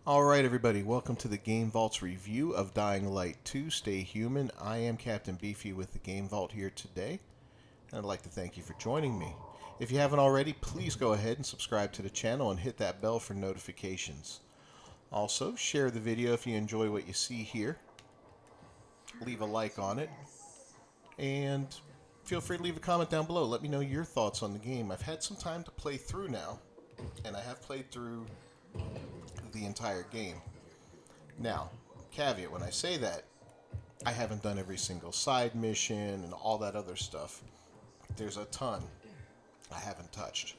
Alright everybody, welcome to the Game Vault's review of Dying Light 2 Stay Human. I am Captain Beefy with the Game Vault here today, and I'd like to thank you for joining me. If you haven't already, please go ahead and subscribe to the channel and hit that bell for notifications. Also, share the video if you enjoy what you see here. Leave a like on it, and feel free to leave a comment down below. Let me know your thoughts on the game. I've had some time to play through now, and I have played through the entire game. Now, caveat, when I say that, I haven't done every single side mission and all that other stuff. There's a ton I haven't touched.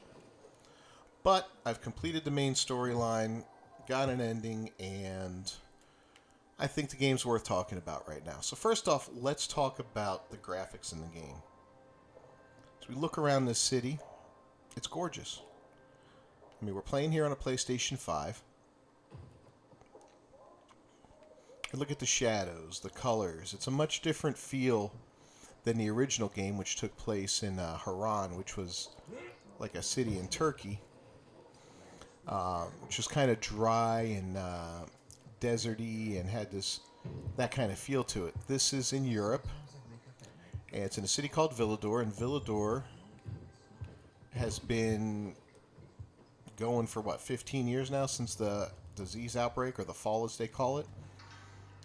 But I've completed the main storyline, got an ending, and I think the game's worth talking about right now. So first off, let's talk about the graphics in the game. As we look around this city, it's gorgeous. I mean, we're playing here on a PlayStation 5. And look at the shadows, the colors. It's a much different feel than the original game, which took place in Haran, which was like a city in Turkey, which was kind of dry and deserty and had that kind of feel to it. This is in Europe, and it's in a city called Villador, and Villador has been going for, 15 years now since the disease outbreak, or the fall as they call it.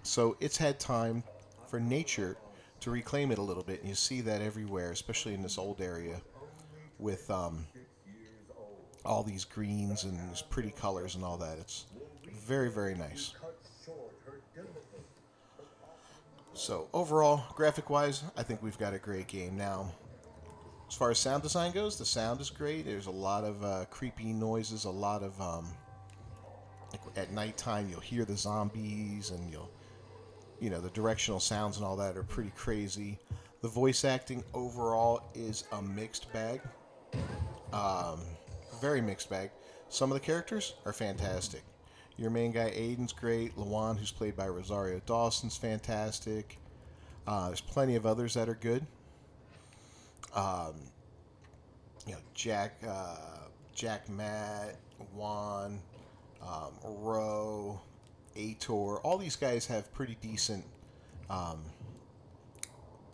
So it's had time for nature to reclaim it a little bit, and you see that everywhere, especially in this old area with all these greens and these pretty colors and all that. It's very, very nice. So overall, graphic-wise, I think we've got a great game. Now, as far as sound design goes, the sound is great. There's a lot of creepy noises, a lot of like at nighttime you'll hear the zombies, and the directional sounds and all that are pretty crazy. The voice acting overall is a mixed bag. Very mixed bag. Some of the characters are fantastic. Your main guy, Aiden's great. Lawan, who's played by Rosario Dawson's fantastic. There's plenty of others that are good. Jack Matt, Juan, Ro, Aitor, all these guys have pretty decent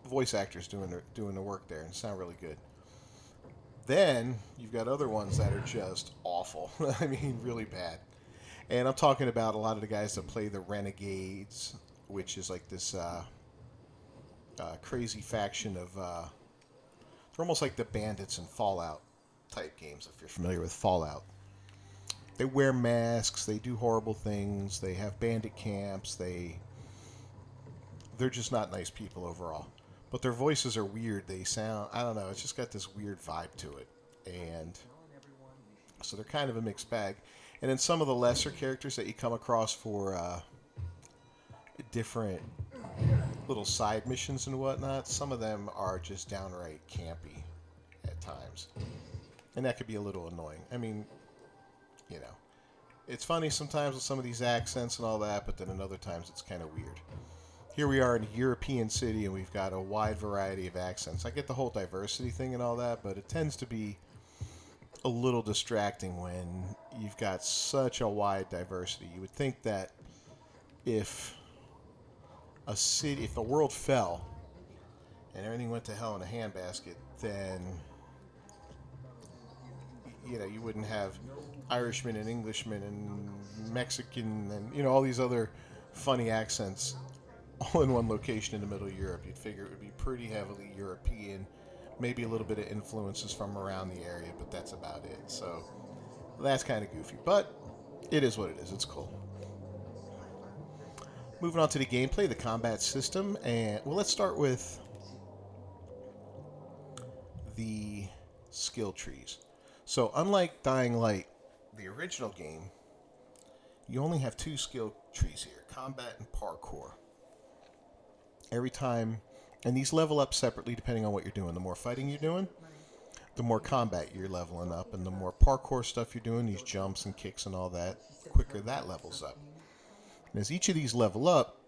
voice actors doing the work there and sound really good. Then you've got other ones that are just awful. I mean, really bad. And I'm talking about a lot of the guys that play the Renegades, which is like this crazy faction of. They're almost like the bandits in Fallout type games, if you're familiar with Fallout. They wear masks, they do horrible things, they have bandit camps, they're just not nice people overall. But their voices are weird, they sound, I don't know, it's just got this weird vibe to it. And so they're kind of a mixed bag. And then some of the lesser characters that you come across for different little side missions and whatnot, some of them are just downright campy at times. And that could be a little annoying. I mean, it's funny sometimes with some of these accents and all that, but then in other times it's kind of weird. Here we are in a European city, and we've got a wide variety of accents. I get the whole diversity thing and all that, but it tends to be a little distracting when you've got such a wide diversity. You would think that if the world fell and everything went to hell in a handbasket, then you wouldn't have Irishmen and Englishmen and Mexican and all these other funny accents all in one location in the middle of Europe. You'd figure it would be pretty heavily European, maybe a little bit of influences from around the area, but that's about it. So that's kind of goofy, but it is what it is. It's cool. Moving on to the gameplay, the combat system, and let's start with the skill trees. So unlike Dying Light, the original game, you only have two skill trees here, combat and parkour. Every time, and these level up separately depending on what you're doing. The more fighting you're doing, the more combat you're leveling up, and the more parkour stuff you're doing, these jumps and kicks and all that, the quicker that levels up. And as each of these level up,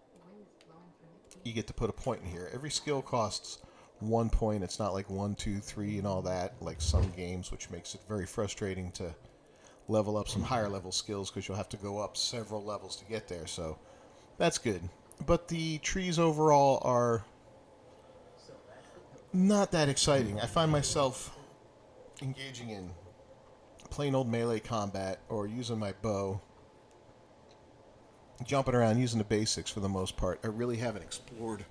you get to put a point in here. Every skill costs 1 point. It's not like 1, 2, 3 and all that, like some games, which makes it very frustrating to level up some higher level skills because you'll have to go up several levels to get there. So that's good. But the trees overall are not that exciting. I find myself engaging in plain old melee combat or using my bow, jumping around using the basics for the most part. I really haven't explored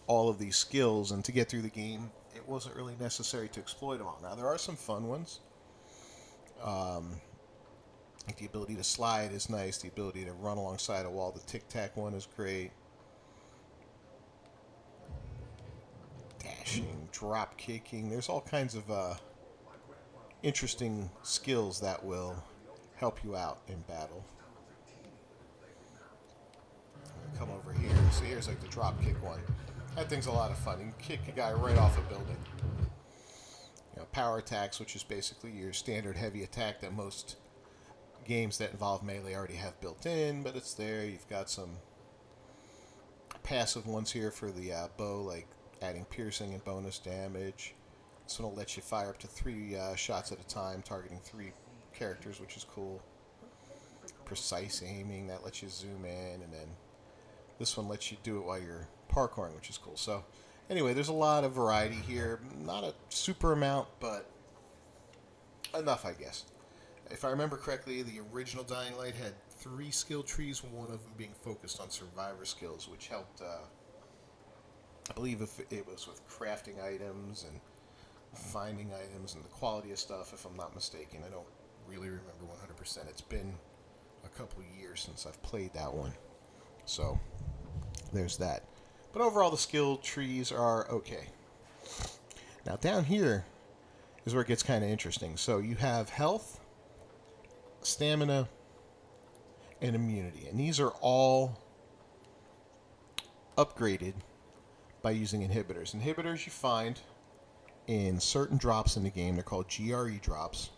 all of these skills, and to get through the game, it wasn't really necessary to exploit them all. Now, there are some fun ones. Like the ability to slide is nice. The ability to run alongside a wall. The tic-tac one is great. Dashing, drop kicking. There's all kinds of interesting skills that will help you out in battle. Come over here. So here's like the drop kick one. That thing's a lot of fun. You can kick a guy right off a building. You know, power attacks, which is basically your standard heavy attack that most games that involve melee already have built in, but it's there. You've got some passive ones here for the bow, like adding piercing and bonus damage. This one will let you fire up to 3 shots at a time, targeting 3 characters, which is cool. Precise aiming, that lets you zoom in, and then this one lets you do it while you're parkouring, which is cool. So anyway, there's a lot of variety here. Not a super amount, but enough, I guess. If I remember correctly, the original Dying Light had 3 skill trees, one of them being focused on survivor skills, which helped, I believe if it was with crafting items and finding items and the quality of stuff, if I'm not mistaken. I don't really remember 100%. It's been a couple years since I've played that one. So there's that. But overall, the skill trees are okay. Now down here is where it gets kind of interesting. So you have health, stamina, and immunity. And these are all upgraded by using inhibitors. Inhibitors you find in certain drops in the game. They're called GRE drops.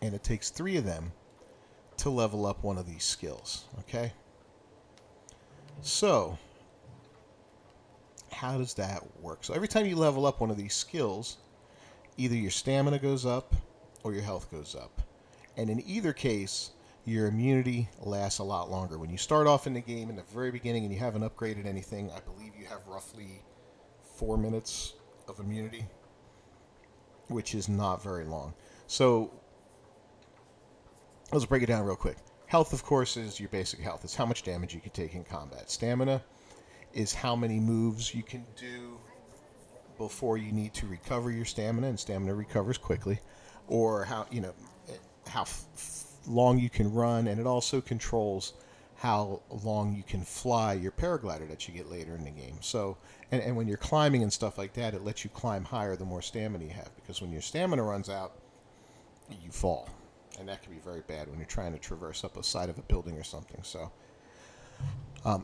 And it takes 3 of them to level up one of these skills. Okay? So, how does that work? So every time you level up one of these skills, either your stamina goes up or your health goes up. And in either case, your immunity lasts a lot longer. When you start off in the game in the very beginning and you haven't upgraded anything, I believe you have roughly 4 minutes of immunity, which is not very long. So let's break it down real quick. Health, of course, is your basic health. It's how much damage you can take in combat. Stamina is how many moves you can do before you need to recover your stamina, and stamina recovers quickly, or how long you can run, and it also controls how long you can fly your paraglider that you get later in the game. So, and when you're climbing and stuff like that, it lets you climb higher the more stamina you have, because when your stamina runs out, you fall. And that can be very bad when you're trying to traverse up a side of a building or something. So,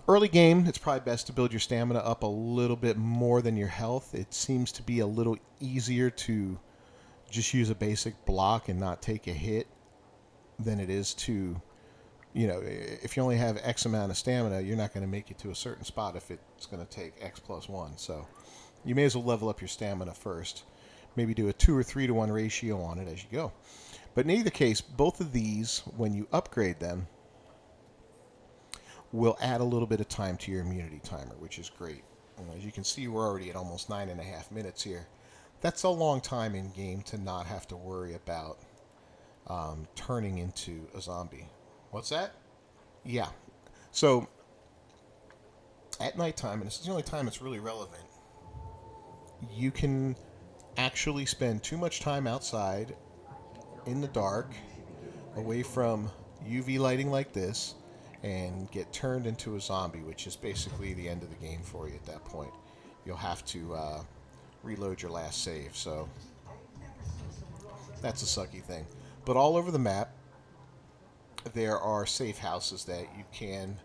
early game, it's probably best to build your stamina up a little bit more than your health. It seems to be a little easier to just use a basic block and not take a hit than it is to, if you only have X amount of stamina, you're not going to make it to a certain spot if it's going to take X plus 1. So you may as well level up your stamina first. Maybe do a 2 or 3 to 1 ratio on it as you go. But in either case, both of these, when you upgrade them, will add a little bit of time to your immunity timer, which is great. And as you can see, we're already at almost 9.5 minutes here. That's a long time in game to not have to worry about turning into a zombie. What's that? Yeah. So at nighttime, and this is the only time it's really relevant, you can actually spend too much time outside in the dark, away from UV lighting like this, and get turned into a zombie, which is basically the end of the game for you at that point. You'll have to reload your last save, so that's a sucky thing. But all over the map, there are safe houses that you can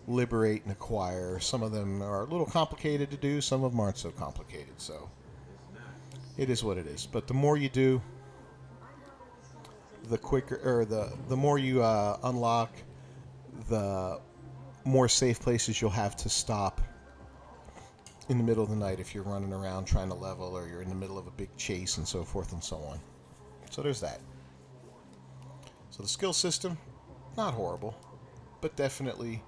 liberate and acquire. Some of them are a little complicated to do, some of them aren't so complicated, so it is what it is. But the more you do, the quicker, or the more you unlock, the more safe places you'll have to stop in the middle of the night if you're running around trying to level, or you're in the middle of a big chase and so forth and so on. So there's that. So the skill system, not horrible, but definitely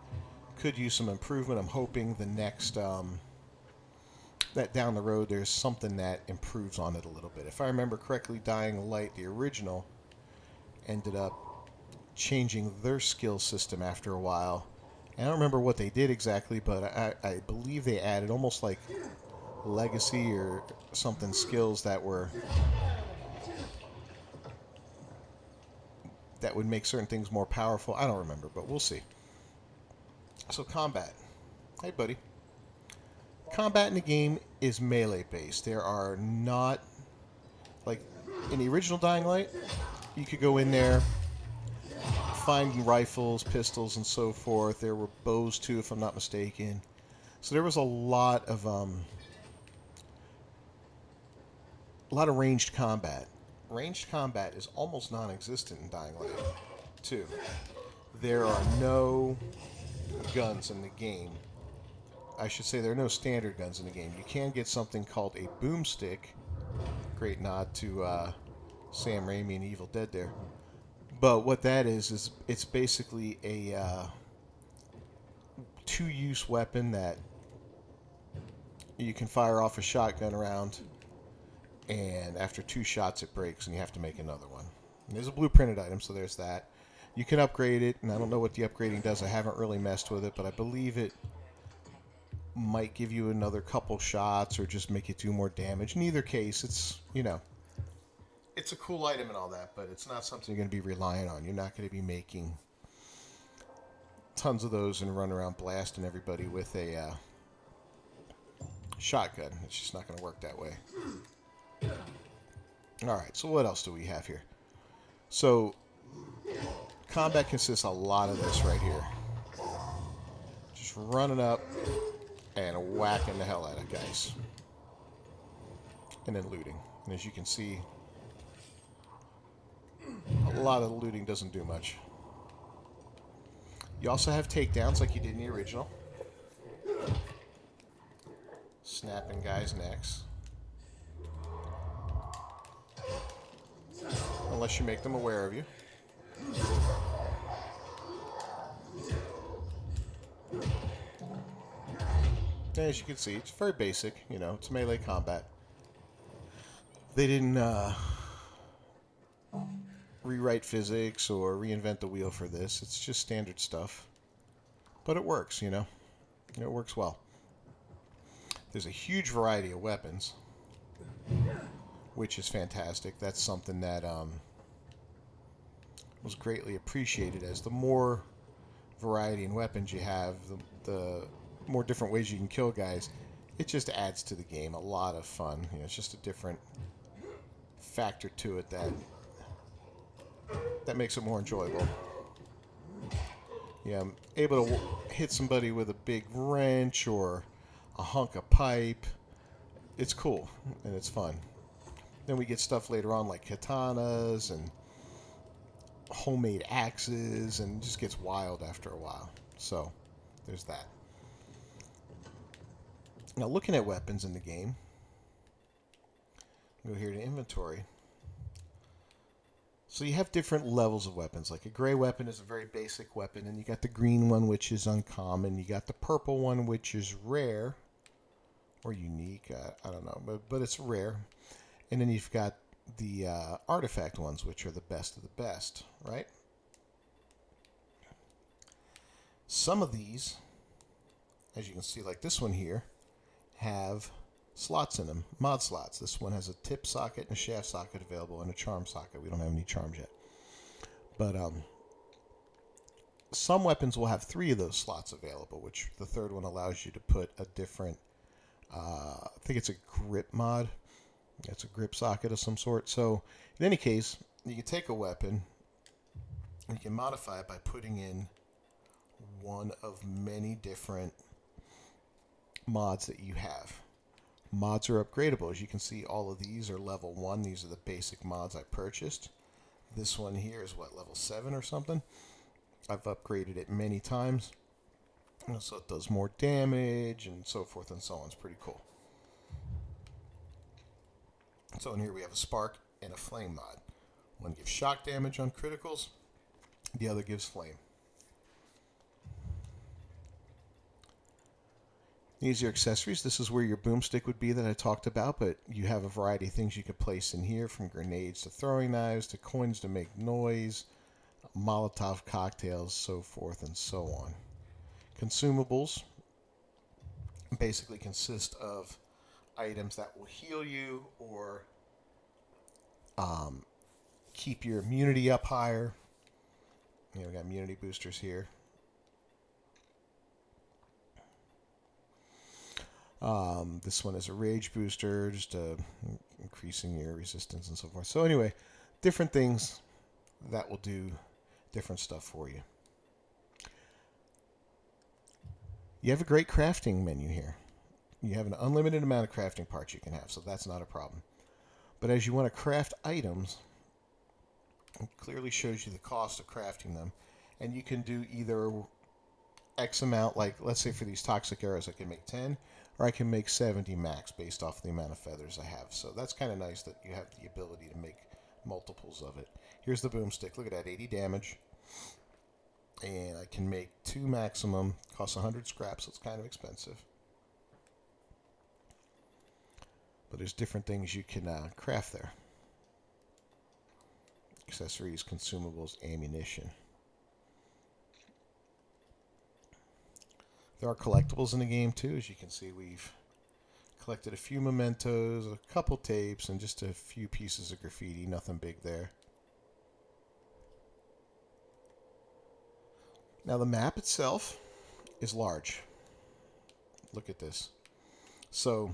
could use some improvement. I'm hoping the next that down the road there's something that improves on it a little bit. If I remember correctly, Dying Light, the original, ended up changing their skill system after a while. And I don't remember what they did exactly, but I believe they added almost like legacy or something skills that would make certain things more powerful. I don't remember, but we'll see. So combat. Hey, buddy. Combat in the game is melee based. There are not, like in the original Dying Light, you could go in there, find rifles, pistols, and so forth. There were bows too, if I'm not mistaken. So there was a lot of ranged combat. Ranged combat is almost non-existent in Dying Light 2. There are no guns in the game. I should say there are no standard guns in the game. You can get something called a boomstick. Great nod to Sam Raimi and Evil Dead there. But what that is it's basically a two-use weapon that you can fire off a shotgun around, and after 2 shots it breaks and you have to make another one. And there's a blueprinted item, so there's that. You can upgrade it, and I don't know what the upgrading does. I haven't really messed with it, but I believe it might give you another couple shots or just make it do more damage. In either case, it's, it's a cool item and all that, but it's not something you're going to be relying on. You're not going to be making tons of those and run around blasting everybody with a shotgun. It's just not going to work that way. Alright, so what else do we have here? So, combat consists a lot of this right here. Just running up and whacking the hell out of guys. And then looting. And as you can see, a lot of the looting doesn't do much. You also have takedowns like you did in the original. Snapping guys' necks. Unless you make them aware of you. As you can see, it's very basic, it's melee combat. They didn't rewrite physics or reinvent the wheel for this. It's just standard stuff. But it works, It works well. There's a huge variety of weapons, which is fantastic. That's something that was greatly appreciated, as the more variety in weapons you have, the more different ways you can kill guys, it just adds to the game. A lot of fun. It's just a different factor to it that makes it more enjoyable. Yeah, I'm able to hit somebody with a big wrench or a hunk of pipe. It's cool and it's fun. Then we get stuff later on like katanas and homemade axes, and it just gets wild after a while. So there's that. Now, looking at weapons in the game, go here to inventory. So you have different levels of weapons. Like a gray weapon is a very basic weapon, and you got the green one, which is uncommon. You got the purple one, which is rare or unique. I don't know, but it's rare. And then you've got the artifact ones, which are the best of the best, right? Some of these, as you can see, like this one here, have slots in them, mod slots. This one has a tip socket and a shaft socket available, and a charm socket. We don't have any charms yet. But some weapons will have 3 of those slots available, which the third one allows you to put a different, I think it's a grip mod. It's a grip socket of some sort. So in any case, you can take a weapon and you can modify it by putting in one of many different mods that you have. Mods are upgradable. As you can see, all of these are level 1. These are the basic mods I purchased. This one here is what, level 7 or something? I've upgraded it many times, so it does more damage and so forth and so on. It's pretty cool. So in here we have a spark and a flame mod. One gives shock damage on criticals, The other gives flame. These are your accessories. This is where your boomstick would be that I talked about, but you have a variety of things you could place in here, from grenades to throwing knives to coins to make noise, Molotov cocktails, so forth and so on. Consumables basically consist of items that will heal you or keep your immunity up higher. We got immunity boosters here. This one is a rage booster, just increasing your resistance and so forth. So anyway, different things that will do different stuff for you. You have a great crafting menu here. You have an unlimited amount of crafting parts you can have, so that's not a problem. But as you want to craft items, it clearly shows you the cost of crafting them. And you can do either X amount, like let's say for these toxic arrows I can make 10, or I can make 70 max based off the amount of feathers I have. So that's kind of nice that you have the ability to make multiples of it. Here's the boomstick. Look at that, 80 damage. And I can make 2 maximum. Costs 100 scraps, so it's kind of expensive. But there's different things you can craft there. Accessories, consumables, ammunition. There are collectibles in the game too. As you can see, we've collected a few mementos, a couple tapes, and just a few pieces of graffiti. Nothing big there. Now the map itself is large. Look at this. So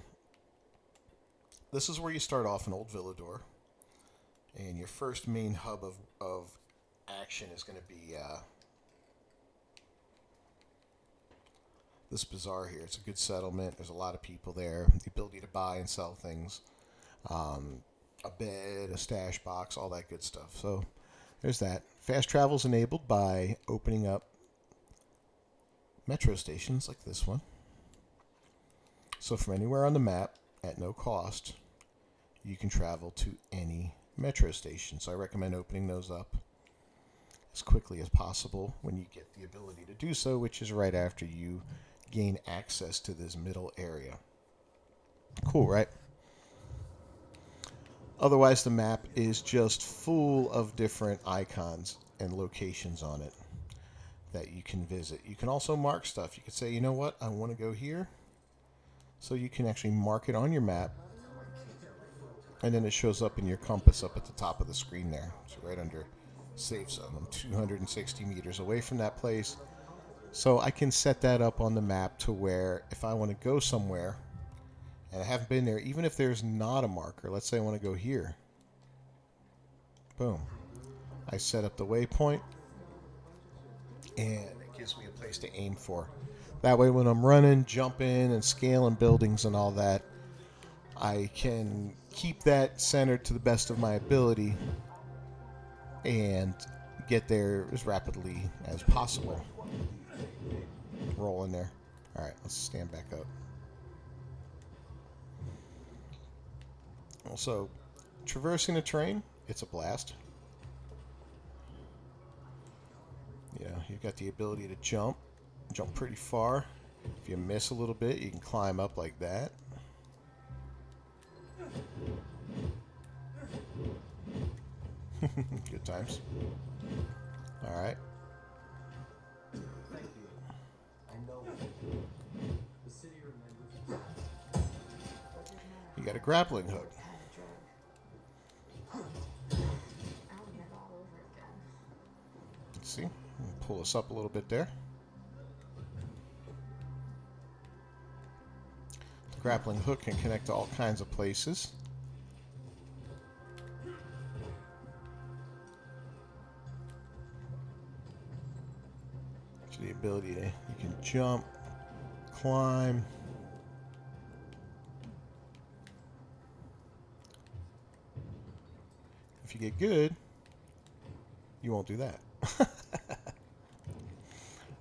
this is where you start off in Old Villador. And your first main hub of action is going to be this bazaar here. It's a good settlement. There's a lot of people there. The ability to buy and sell things. A bed, a stash box, all that good stuff. So there's that. Fast travel is enabled by opening up metro stations like this one. So from anywhere on the map, at no cost, you can travel to any metro station. So I recommend opening those up as quickly as possible when you get the ability to do so, which is right after you gain access to this middle area. Cool, right? Otherwise, the map is just full of different icons and locations on it that you can visit. You can also mark stuff. You could say, you know what, I want to go here. So you can actually mark it on your map, and then it shows up in your compass up at the top of the screen there. So right under safe zone. I'm 260 meters away from that place. So I can set that up on the map to where if I want to go somewhere and I haven't been there, even if there's not a marker, let's say I want to go here. Boom. I set up the waypoint, and it gives me a place to aim for. That way when I'm running, jumping, and scaling buildings and all that, I can keep that centered to the best of my ability and get there as rapidly as possible. Roll in there. Alright, let's stand back up. Also, traversing the terrain, it's a blast. You've got the ability to jump pretty far. If you miss a little bit, you can climb up like that. Good times. Alright. You got a grappling hook. Let's see. Pull us up a little bit there. The grappling hook can connect to all kinds of places. So the ability to, you can jump, climb. If you get good, you won't do that.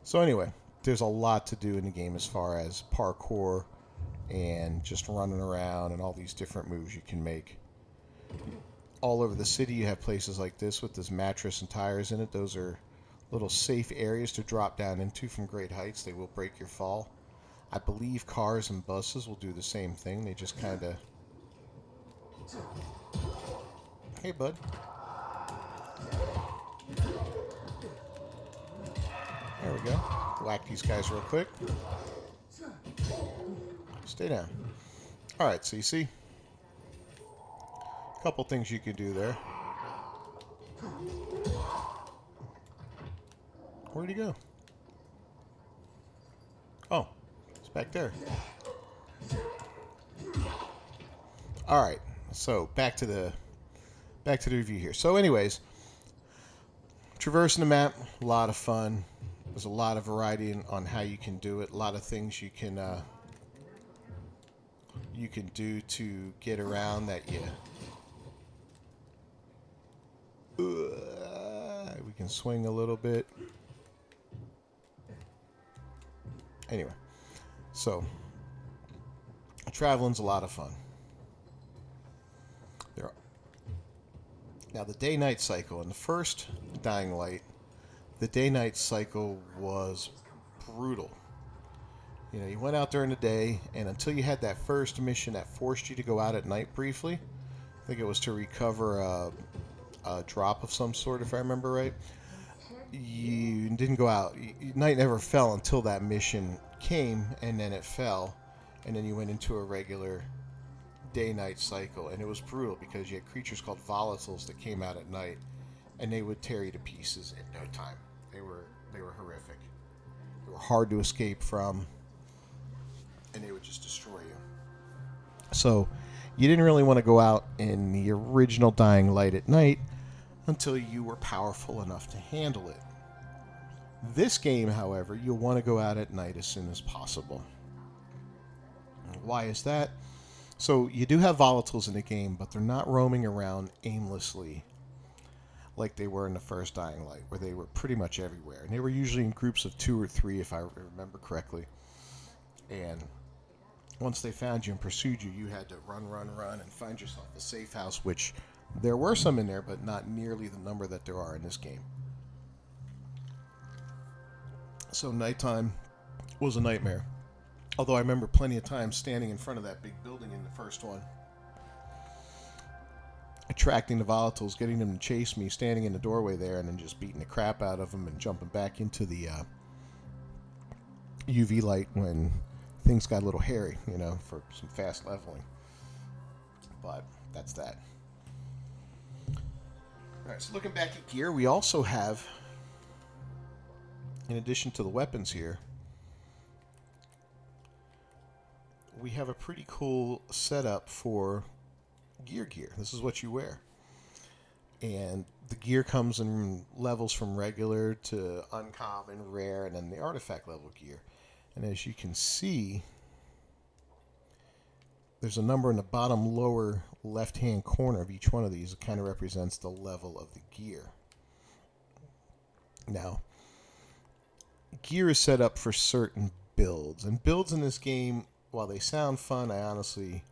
So anyway, there's a lot to do in the game as far as parkour and just running around and all these different moves you can make. All over the city you have places like this with this mattress and tires in it. Those are little safe areas to drop down into from great heights. They will break your fall. I believe cars and buses will do the same thing. They just kind of... Hey, bud. There we go. Whack these guys real quick. Stay down. Alright, so you see? A couple things you can do there. Where'd he go? Oh, it's back there. Alright, so back to the review here. So anyways, traversing the map, a lot of fun. There's a lot of variety on how you can do it. A lot of things you can do to get around that we can swing a little bit. Anyway, so traveling's a lot of fun. Now the day-night cycle in the first Dying Light, the day-night cycle was brutal. You know, you went out during the day, and until you had that first mission that forced you to go out at night briefly, I think it was to recover a drop of some sort, if I remember right, you didn't go out. Night never fell until that mission came, and then it fell, and then you went into a regular day-night cycle, and it was brutal because you had creatures called volatiles that came out at night, and they would tear you to pieces in no time. They were horrific. They were hard to escape from, and they would just destroy you. So you didn't really want to go out in the original Dying Light at night until you were powerful enough to handle it. This game, however, you'll want to go out at night as soon as possible. Why is that? So you do have volatiles in the game, but they're not roaming around aimlessly like they were in the first Dying Light, where they were pretty much everywhere. And they were usually in groups of 2 or 3, if I remember correctly. And once they found you and pursued you, you had to run, and find yourself a safe house, which there were some in there, but not nearly the number that there are in this game. So nighttime was a nightmare. Although I remember plenty of times standing in front of that big building in the first one, attracting the volatiles, getting them to chase me, standing in the doorway there, and then just beating the crap out of them and jumping back into the UV light when things got a little hairy, you know, for some fast leveling. But that's that. Alright, so looking back at gear, we also have, in addition to the weapons here, we have a pretty cool setup for gear. This is what you wear. And the gear comes in levels from regular to uncommon, rare, and then the artifact level gear. And as you can see, there's a number in the bottom lower left-hand corner of each one of these. It kind of represents the level of the gear. Now, gear is set up for certain builds. And builds in this game, while they sound fun, I honestly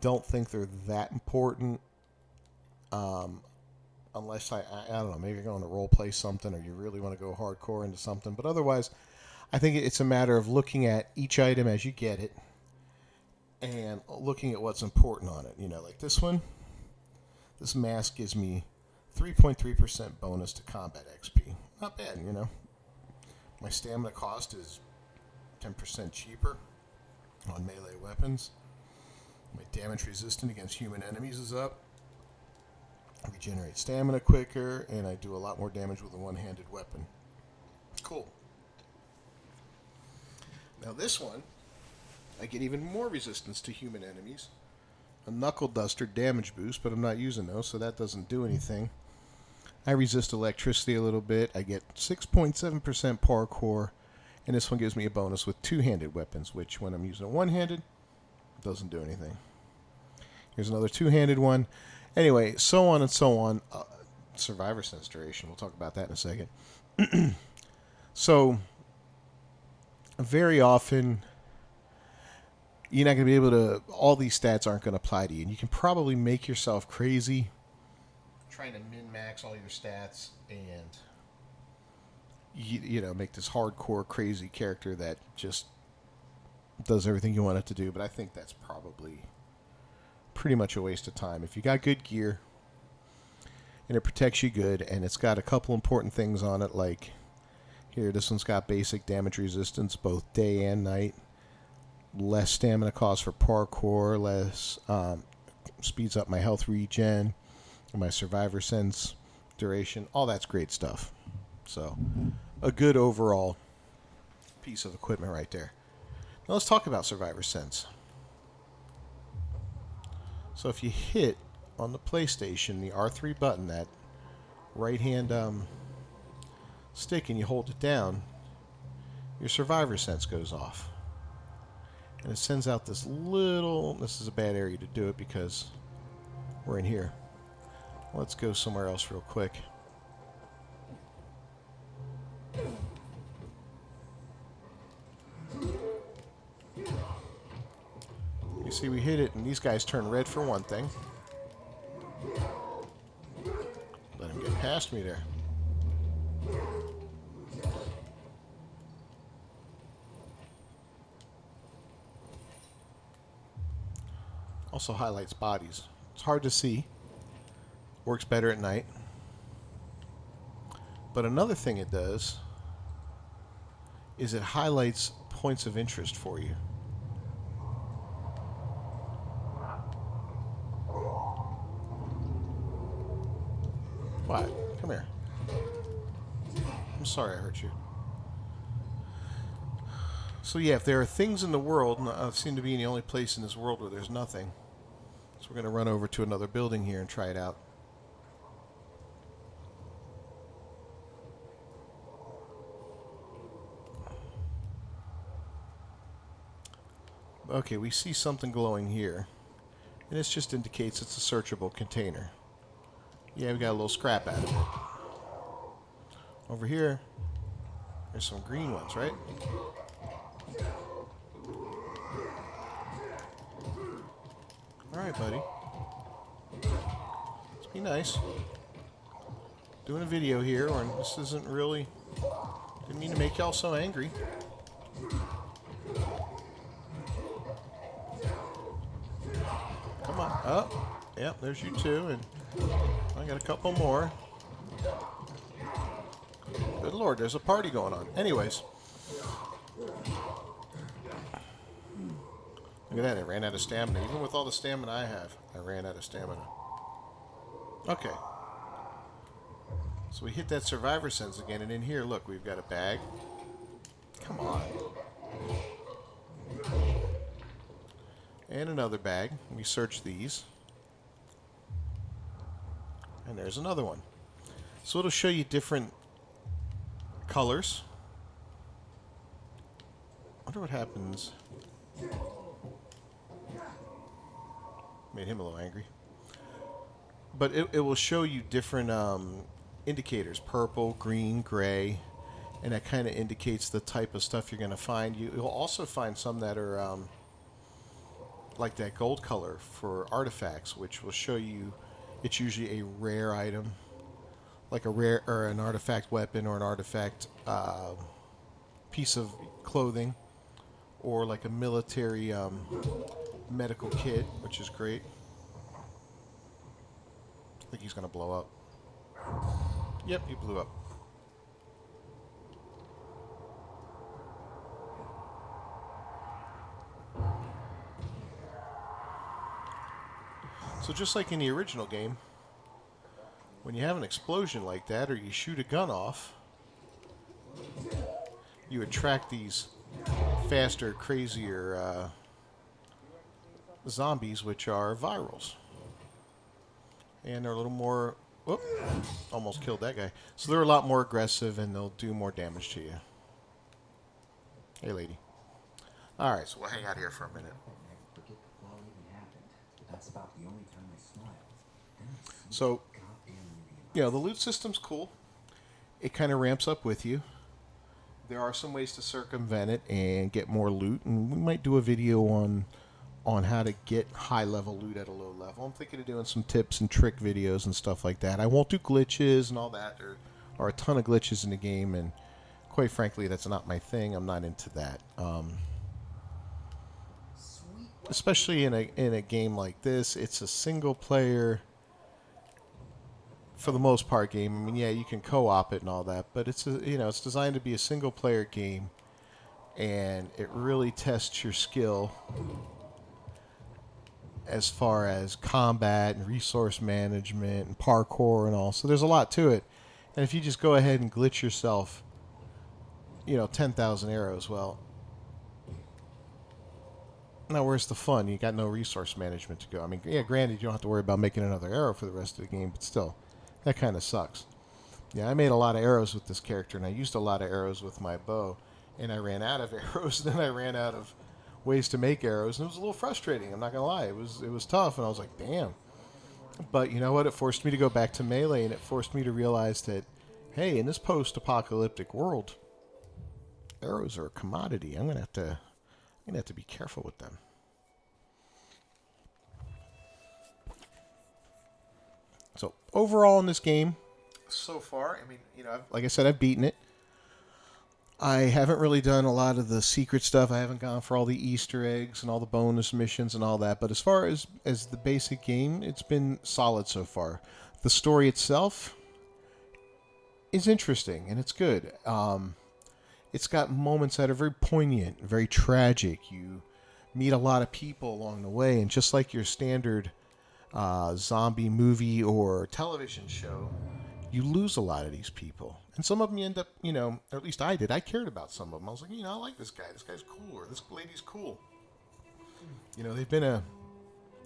don't think they're that important. Unless I don't know, maybe you're going to role play something or you really want to go hardcore into something. But otherwise, I think it's a matter of looking at each item as you get it and looking at what's important on it. You know, like this one, this mask gives me 3.3% bonus to combat XP. Not bad, you know. My stamina cost is 10% cheaper on melee weapons. My damage resistance against human enemies is up. I regenerate stamina quicker, and I do a lot more damage with a one-handed weapon. Cool. Now this one, I get even more resistance to human enemies. A knuckle duster damage boost, but I'm not using those, so that doesn't do anything. I resist electricity a little bit. I get 6.7% parkour, and this one gives me a bonus with two-handed weapons, which when I'm using a one-handed, doesn't do anything. Here's another two-handed one. Anyway, so on and so on. Survivor sense duration. We'll talk about that in a second. So, very often, you're not going to be able to... All these stats aren't going to apply to you. And you can probably make yourself crazy trying to min-max all your stats and you know, make this hardcore crazy character that just does everything you want it to do. But I think that's probably pretty much a waste of time. If you got good gear and it protects you good, and it's got a couple important things on it, like here, this one's got basic damage resistance both day and night, less stamina cost for parkour, less speeds up my health regen, my survivor sense duration, all that's great stuff. So a good overall piece of equipment right there. Now let's talk about survivor sense. So if you hit on the PlayStation the R3 button, that right hand stick, and you hold it down, your survivor sense goes off. And it sends out this little, this is a bad area to do it because we're in here. Let's go somewhere else real quick. You see we hit it and these guys turn red for one thing. Let him get past me there. Also highlights bodies. It's hard to see. Works better at night. But another thing it does is it highlights points of interest for you. What? Come here. I'm sorry I hurt you. So yeah, if there are things in the world, and I seem to be the only place in this world where there's nothing. So we're going to run over to another building here and try it out. Okay, we see something glowing here. And this just indicates it's a searchable container. Yeah, we got a little scrap out of it. Over here, there's some green ones, right? Alright, buddy. Let's be nice. Doing a video here, and this isn't really... Didn't mean to make y'all so angry. Come on. Oh, yep, there's you two, and I got a couple more. Good Lord, there's a party going on. Anyways. Look at that, I ran out of stamina. Even with all the stamina I have, I ran out of stamina. Okay. So we hit that survivor sense again, and in here, look, we've got a bag. Come on. And another bag. We search these. And there's another one. So it'll show you different colors. I wonder what happens. Made him a little angry. But it will show you different indicators. Purple, green, gray. And that kind of indicates the type of stuff you're going to find. You'll also find some that are like that gold color for artifacts, which will show you it's usually a rare item. Like a rare or an artifact weapon or an artifact piece of clothing. Or like a military medical kit, which is great. I think he's going to blow up. Yep, he blew up. So just like in the original game, when you have an explosion like that or you shoot a gun off, you attract these faster, crazier zombies, which are virals. And they're a little more... Whoop, almost killed that guy. So they're a lot more aggressive and they'll do more damage to you. Hey, lady. Alright, so we'll hang out here for a minute. So, you know, the loot system's cool. It kind of ramps up with you. There are some ways to circumvent it and get more loot, and we might do a video on how to get high-level loot at a low level. I'm thinking of doing some tips and trick videos and stuff like that. I won't do glitches and all that. There are a ton of glitches in the game, and quite frankly, that's not my thing. I'm not into that. Especially in a game like this, it's a single player for the most part game. I mean, yeah, you can co-op it and all that, but it's designed to be a single player game, and it really tests your skill as far as combat and resource management and parkour and all. So there's a lot to it. And if you just go ahead and glitch yourself, 10,000 arrows, well, now where's the fun? You got no resource management to go. I mean, yeah, granted, you don't have to worry about making another arrow for the rest of the game, but still, that kind of sucks. Yeah, I made a lot of arrows with this character, and I used a lot of arrows with my bow, and I ran out of arrows, and then I ran out of ways to make arrows, and it was a little frustrating. I'm not gonna lie, it was tough, and I was like, damn. But you know what? It forced me to go back to melee, and it forced me to realize that, hey, in this post-apocalyptic world, arrows are a commodity. I'm gonna have to be careful with them. So overall in this game, so far, I mean, like I said, I've beaten it. I haven't really done a lot of the secret stuff. I haven't gone for all the Easter eggs and all the bonus missions and all that. But as far as the basic game, it's been solid so far. The story itself is interesting and it's good. It's got moments that are very poignant, very tragic. You meet a lot of people along the way, and just like your standard zombie movie or television show, you lose a lot of these people. And some of them you end up, or at least I did. I cared about some of them. I was like, I like this guy. This guy's cool, or this lady's cool. They've been a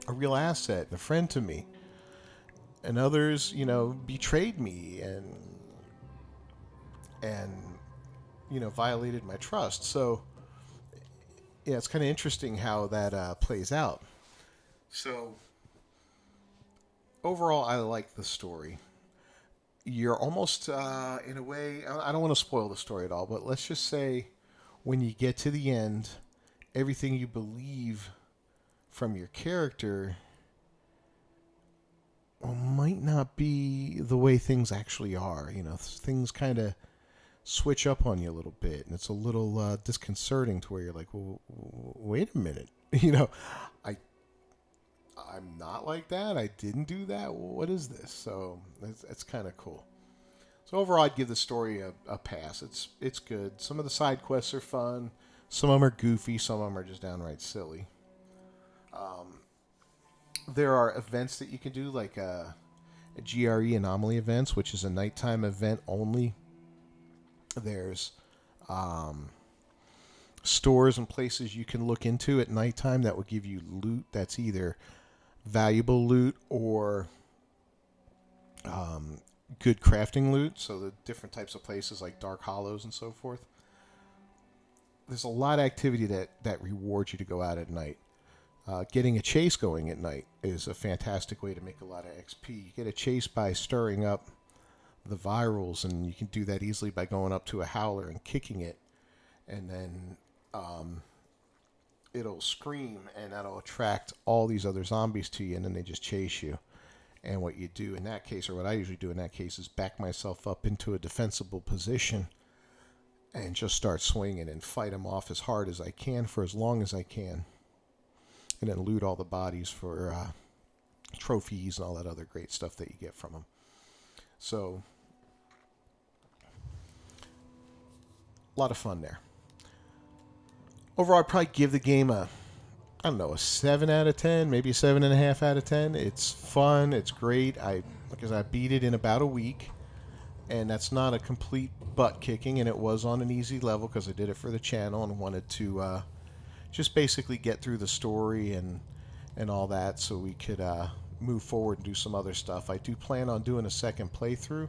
real asset, a friend to me. And others, betrayed me and violated my trust. So, yeah, it's kind of interesting how that plays out. So, overall, I like the story. You're almost, in a way, I don't want to spoil the story at all, but let's just say when you get to the end, everything you believe from your character might not be the way things actually are. Things kind of switch up on you a little bit, and it's a little disconcerting to where you're like, well, wait a minute. I I'm not like that. I didn't do that. What is this? So it's kind of cool. So overall, I'd give the story a pass. It's good. Some of the side quests are fun. Some of them are goofy. Some of them are just downright silly. There are events that you can do, like a GRE anomaly events, which is a nighttime event only. There's stores and places you can look into at nighttime that will give you loot that's either valuable loot or good crafting loot. So the different types of places like dark hollows and so forth. There's a lot of activity that rewards you to go out at night. Getting a chase going at night is a fantastic way to make a lot of XP. You get a chase by stirring up the virals, and you can do that easily by going up to a howler and kicking it, and then it'll scream, and that'll attract all these other zombies to you, and then they just chase you. And what you do in that case, or what I usually do in that case, is back myself up into a defensible position and just start swinging and fight them off as hard as I can for as long as I can. And then loot all the bodies for trophies and all that other great stuff that you get from them. So, a lot of fun there. Overall, I'd probably give the game a 7 out of 10, maybe a 7.5 out of 10. It's fun. It's great. Because I beat it in about a week. And that's not a complete butt kicking, and it was on an easy level because I did it for the channel and wanted to just basically get through the story and all that so we could move forward and do some other stuff. I do plan on doing a second playthrough.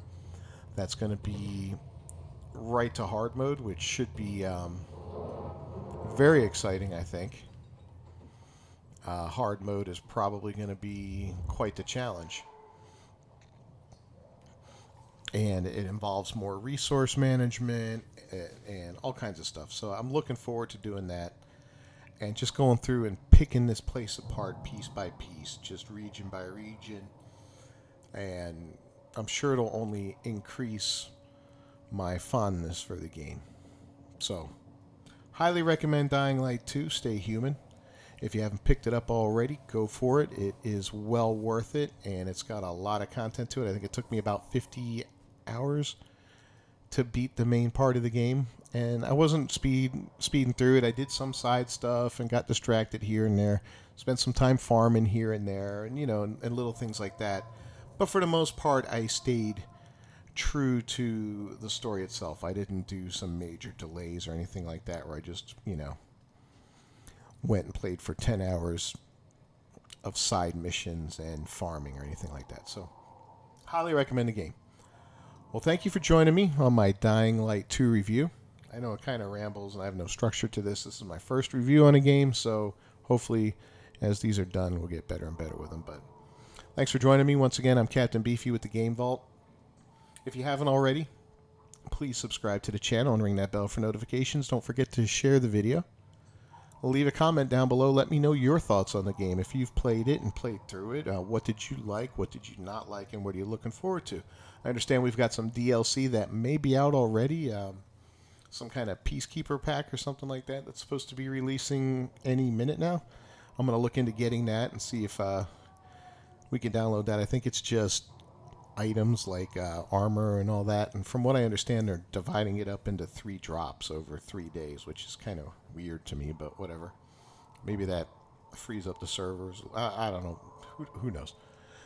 That's going to be right to hard mode, which should be very exciting, I think. Hard mode is probably going to be quite the challenge. And it involves more resource management and all kinds of stuff. So I'm looking forward to doing that and just going through and picking this place apart piece by piece, just region by region. And I'm sure it'll only increase my fondness for the game. So, highly recommend Dying Light 2 Stay Human. If you haven't picked it up already, go for it. It is well worth it, and it's got a lot of content to it. I think it took me about 50 hours to beat the main part of the game, and I wasn't speeding through it. I did some side stuff and got distracted here and there. Spent some time farming here and there, and and little things like that. But for the most part, I stayed true to the story itself. I didn't do some major delays or anything like that where I just, went and played for 10 hours of side missions and farming or anything like that. So, highly recommend the game. Well, thank you for joining me on my Dying Light 2 review. I know it kind of rambles and I have no structure to this. This is my first review on a game, so hopefully as these are done, we'll get better and better with them. But thanks for joining me. Once again, I'm Captain Beefy with the Game Vault. If you haven't already, please subscribe to the channel and ring that bell for notifications. Don't forget to share the video. Leave a comment down below. Let me know your thoughts on the game. If you've played it and played through it, what did you like? What did you not like? And what are you looking forward to? I understand we've got some DLC that may be out already. Some kind of Peacekeeper pack or something like that that's supposed to be releasing any minute now. I'm going to look into getting that and see if we can download that. I think it's just items like armor and all that, and from what I understand, they're dividing it up into 3 drops over 3 days, which is kind of weird to me, but whatever. Maybe that frees up the servers. I don't know. Who knows?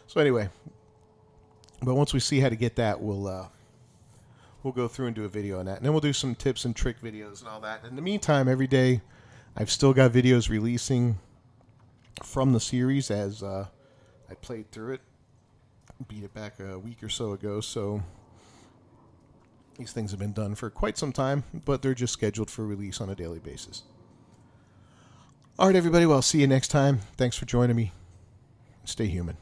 So anyway, but once we see how to get that, we'll go through and do a video on that, and then we'll do some tips and trick videos and all that. In the meantime, every day I've still got videos releasing from the series as I played through it. Beat it back a week or so ago, so these things have been done for quite some time, but they're just scheduled for release on a daily basis. All right, everybody, well, I'll see you next time. Thanks for joining me. Stay human.